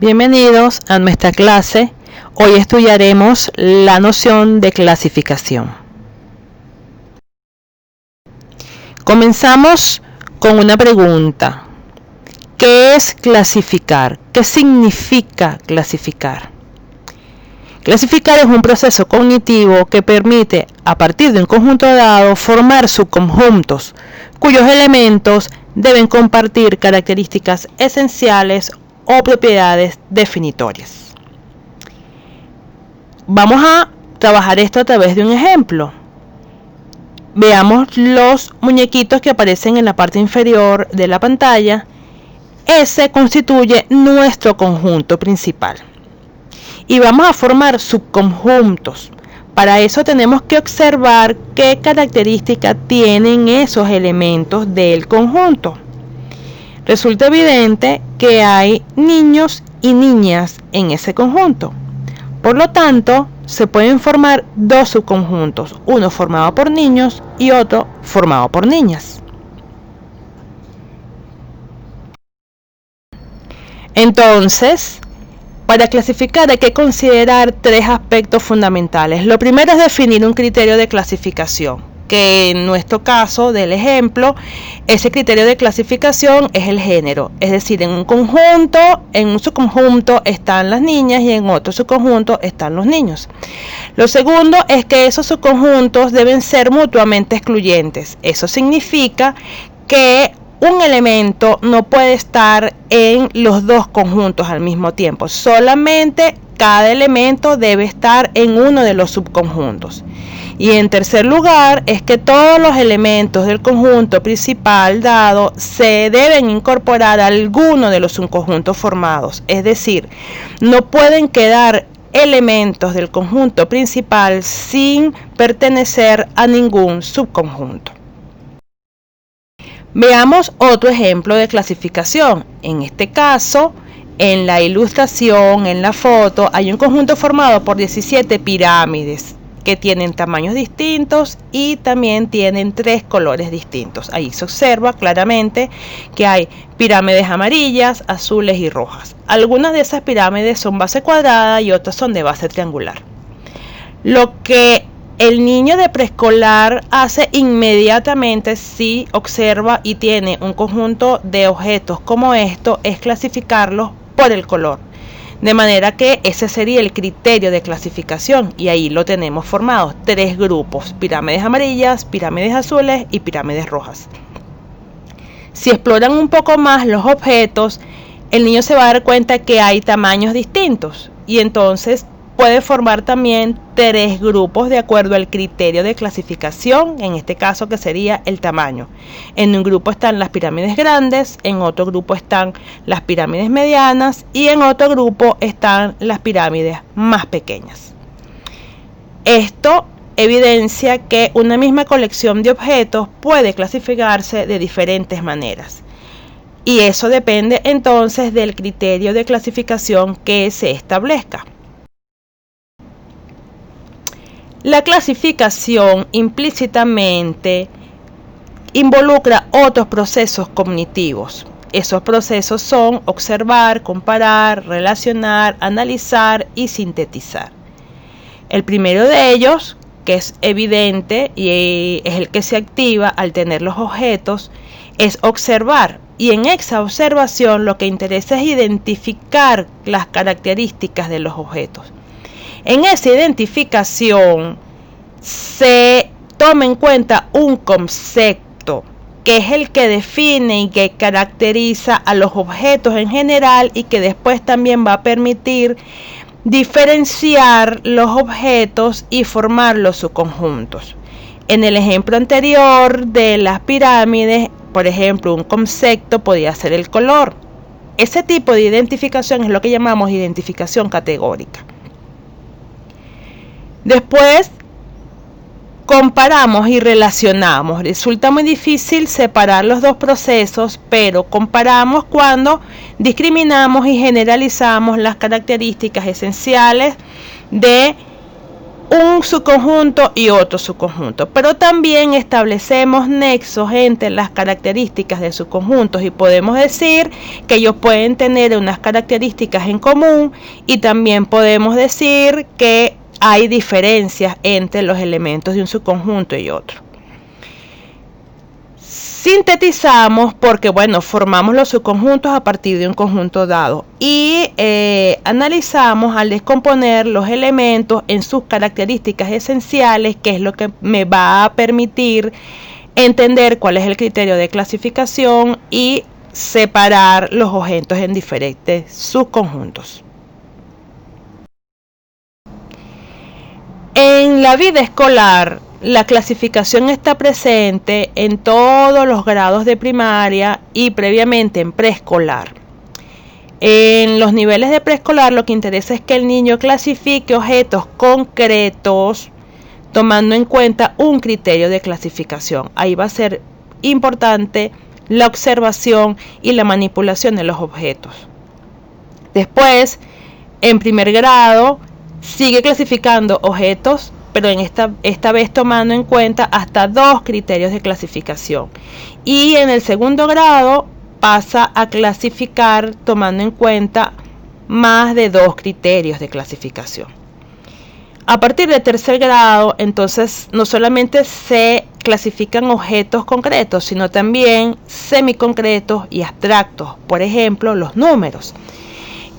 Bienvenidos a nuestra clase. Hoy estudiaremos la noción de clasificación. Comenzamos con una pregunta. ¿Qué es clasificar? ¿Qué significa clasificar? Clasificar es un proceso cognitivo que permite, a partir de un conjunto dado, formar subconjuntos, cuyos elementos deben compartir características esenciales o propiedades definitorias. Vamos a trabajar esto a través de un ejemplo. Veamos los muñequitos que aparecen en la parte inferior de la pantalla. Ese constituye nuestro conjunto principal. Y vamos a formar subconjuntos. Para eso tenemos que observar qué características tienen esos elementos del conjunto. Resulta evidente que hay niños y niñas en ese conjunto. Por lo tanto, se pueden formar dos subconjuntos, uno formado por niños y otro formado por niñas. Entonces, para clasificar hay que considerar tres aspectos fundamentales. Lo primero es definir un criterio de clasificación, que en nuestro caso del ejemplo, ese criterio de clasificación es el género. Es decir, en un subconjunto están las niñas y en otro subconjunto están los niños. Lo segundo es que esos subconjuntos deben ser mutuamente excluyentes. Eso significa que un elemento no puede estar en los dos conjuntos al mismo tiempo. Solamente cada elemento debe estar en uno de los subconjuntos. Y en tercer lugar es que todos los elementos del conjunto principal dado se deben incorporar a alguno de los subconjuntos formados. Es decir, no pueden quedar elementos del conjunto principal sin pertenecer a ningún subconjunto. Veamos otro ejemplo de clasificación. En este caso, en la ilustración, en la foto, hay un conjunto formado por 17 pirámides que tienen tamaños distintos y también tienen 3 colores distintos. Ahí se observa claramente que hay pirámides amarillas, azules y rojas. Algunas de esas pirámides son base cuadrada y otras son de base triangular. Lo que el niño de preescolar hace inmediatamente si observa y tiene un conjunto de objetos como esto es clasificarlos por el color. De manera que ese sería el criterio de clasificación y ahí lo tenemos formados. 3 grupos, pirámides amarillas, pirámides azules y pirámides rojas. Si exploran un poco más los objetos, el niño se va a dar cuenta que hay tamaños distintos y entonces puede formar también 3 grupos de acuerdo al criterio de clasificación, en este caso que sería el tamaño. En un grupo están las pirámides grandes, en otro grupo están las pirámides medianas y en otro grupo están las pirámides más pequeñas. Esto evidencia que una misma colección de objetos puede clasificarse de diferentes maneras. Y eso depende entonces del criterio de clasificación que se establezca. La clasificación implícitamente involucra otros procesos cognitivos. Esos procesos son observar, comparar, relacionar, analizar y sintetizar. El primero de ellos, que es evidente y es el que se activa al tener los objetos, es observar. Y en esa observación lo que interesa es identificar las características de los objetos. En esa identificación se toma en cuenta un concepto que es el que define y que caracteriza a los objetos en general y que después también va a permitir diferenciar los objetos y formar los subconjuntos. En el ejemplo anterior de las pirámides, por ejemplo, un concepto podía ser el color. Ese tipo de identificación es lo que llamamos identificación categórica. Después comparamos y relacionamos. Resulta muy difícil separar los dos procesos, pero comparamos cuando discriminamos y generalizamos las características esenciales de un subconjunto y otro subconjunto, pero también establecemos nexos entre las características de subconjuntos y podemos decir que ellos pueden tener unas características en común, y también podemos decir que hay diferencias entre los elementos de un subconjunto y otro. Sintetizamos porque, bueno, formamos los subconjuntos a partir de un conjunto dado y analizamos al descomponer los elementos en sus características esenciales, que es lo que me va a permitir entender cuál es el criterio de clasificación y separar los objetos en diferentes subconjuntos. En la vida escolar, la clasificación está presente en todos los grados de primaria y previamente en preescolar. En los niveles de preescolar lo que interesa es que el niño clasifique objetos concretos tomando en cuenta un criterio de clasificación. Ahí va a ser importante la observación y la manipulación de los objetos. Después, en primer grado, sigue clasificando objetos, pero esta vez tomando en cuenta hasta 2 criterios de clasificación. Y en el segundo grado pasa a clasificar tomando en cuenta más de 2 criterios de clasificación. A partir de tercer grado, entonces, no solamente se clasifican objetos concretos, sino también semiconcretos y abstractos, por ejemplo, los números.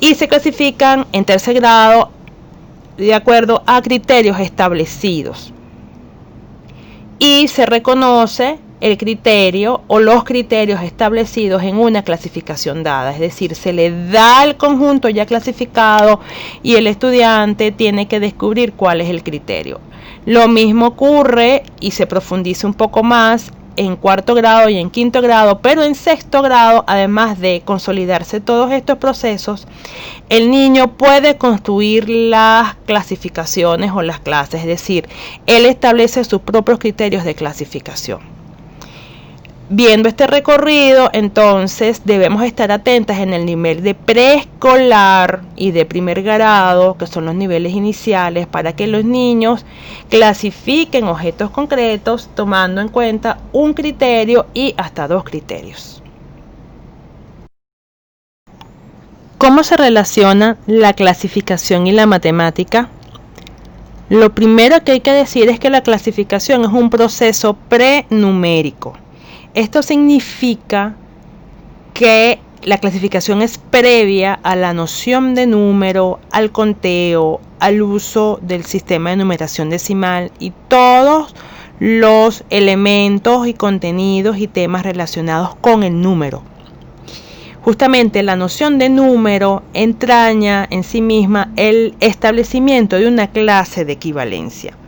Y se clasifican en tercer grado de acuerdo a criterios establecidos. Y se reconoce el criterio o los criterios establecidos en una clasificación dada, es decir, se le da el conjunto ya clasificado y el estudiante tiene que descubrir cuál es el criterio. Lo mismo ocurre y se profundiza un poco más en cuarto grado y en quinto grado, pero en sexto grado, además de consolidarse todos estos procesos, el niño puede construir las clasificaciones o las clases, es decir, él establece sus propios criterios de clasificación. Viendo este recorrido, entonces debemos estar atentas en el nivel de preescolar y de primer grado, que son los niveles iniciales, para que los niños clasifiquen objetos concretos tomando en cuenta un criterio y hasta 2 criterios. ¿Cómo se relaciona la clasificación y la matemática? Lo primero que hay que decir es que la clasificación es un proceso prenumérico. Esto significa que la clasificación es previa a la noción de número, al conteo, al uso del sistema de numeración decimal y todos los elementos y contenidos y temas relacionados con el número. Justamente la noción de número entraña en sí misma el establecimiento de una clase de equivalencia.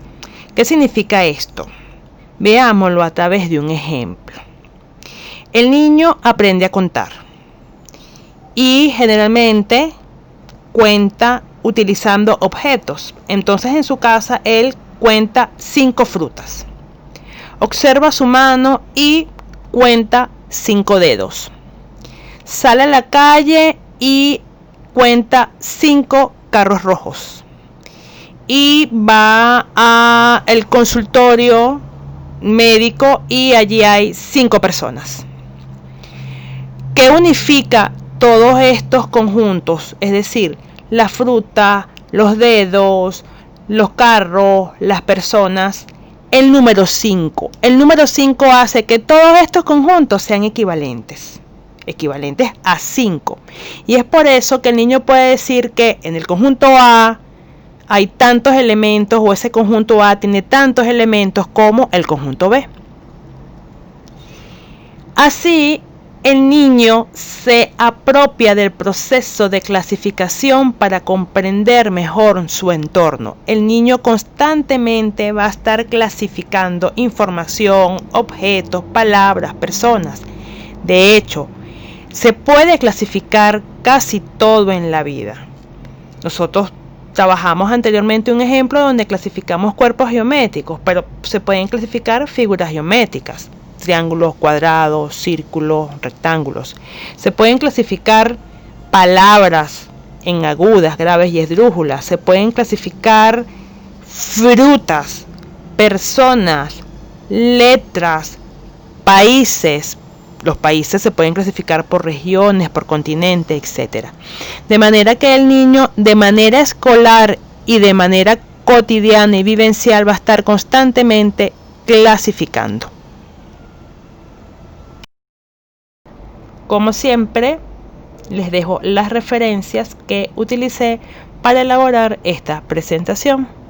¿Qué significa esto? Veámoslo a través de un ejemplo. El niño aprende a contar y generalmente cuenta utilizando objetos. Entonces en su casa él cuenta 5 frutas. Observa su mano y cuenta 5 dedos. Sale a la calle y cuenta 5 carros rojos. Y va al consultorio médico y allí hay 5 personas. ¿Qué unifica todos estos conjuntos? Es decir, la fruta, los dedos, los carros, las personas. El número 5. El número 5 hace que todos estos conjuntos sean equivalentes a 5. Y es por eso que el niño puede decir que en el conjunto A hay tantos elementos, o ese conjunto A tiene tantos elementos como el conjunto B. Así, el niño se apropia del proceso de clasificación para comprender mejor su entorno. El niño constantemente va a estar clasificando información, objetos, palabras, personas. De hecho, se puede clasificar casi todo en la vida. Nosotros trabajamos anteriormente un ejemplo donde clasificamos cuerpos geométricos, pero se pueden clasificar figuras geométricas. Triángulos, cuadrados, círculos, rectángulos. Se pueden clasificar palabras en agudas, graves y esdrújulas. Se pueden clasificar frutas, personas, letras, países. Los países se pueden clasificar por regiones, por continente, etc. De manera que el niño, de manera escolar y de manera cotidiana y vivencial, va a estar constantemente clasificando. Como siempre, les dejo las referencias que utilicé para elaborar esta presentación.